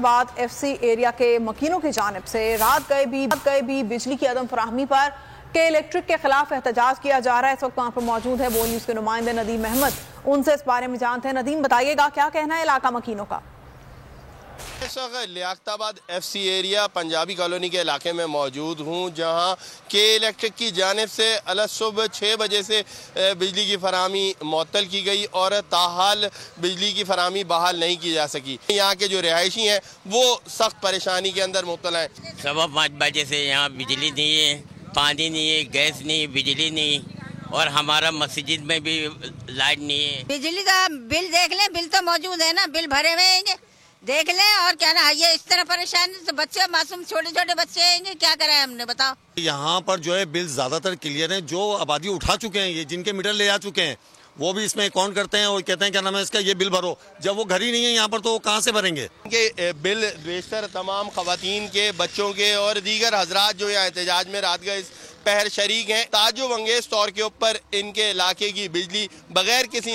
बाद FC area के मकीनों की जानिब से रात गए भी बिजली की अदम फराहमी पर के इलेक्ट्रिक के खिलाफ एहतजाज किया जा रहा है। इस वक्त वहाँ पर मौजूद है बोल न्यूज़ के नुमाइंदे नदीम अहमद, उनसे इस बारे में जानते हैं। नदीम, बताइएगा क्या कहना है इलाका मकीनों का? इस वक्त Liaquatabad FC area Punjabi colony के इलाके में मौजूद हूँ, जहाँ के इलेक्ट्रिक की जानिब से अलग सुबह 6 बजे से बिजली की फराहमी मुअत्तल की गई और ताहाल बिजली की फराहमी बहाल नहीं की जा सकी। यहाँ के जो रिहायशी हैं वो सख्त परेशानी के अंदर मुब्तला हैं। सुबह 5 बजे से यहाँ बिजली नहीं है, पानी नहीं है, गैस नहीं, बिजली नहीं, और हमारा मस्जिद में भी लाइट नहीं है। बिजली का बिल देख लें, बिल तो मौजूद है ना, बिल भरे हुए हैं, देख लें। और क्या ना, ये इस तरह परेशान तो बच्चे मासूम छोटे छोटे बच्चे हैं, क्या करें हमने, बताओ। यहाँ पर जो है बिल ज्यादातर क्लियर है, जो आबादी उठा चुके हैं, ये जिनके मीटर ले आ चुके हैं वो भी इसमें अकाउंट करते हैं और कहते हैं क्या नाम है इसका, ये बिल भरो। जब वो घर ही नहीं है यहाँ पर तो वो कहाँ से भरेंगे? के बिल बेशतर तमाम खवातीन के, बच्चों के और दीगर हजरात जो यहाँ एहतजाज में रात गए पहर शरीक हैं। ताज्जुब अंगेज तौर के ऊपर इनके इलाके की बिजली बगैर किसी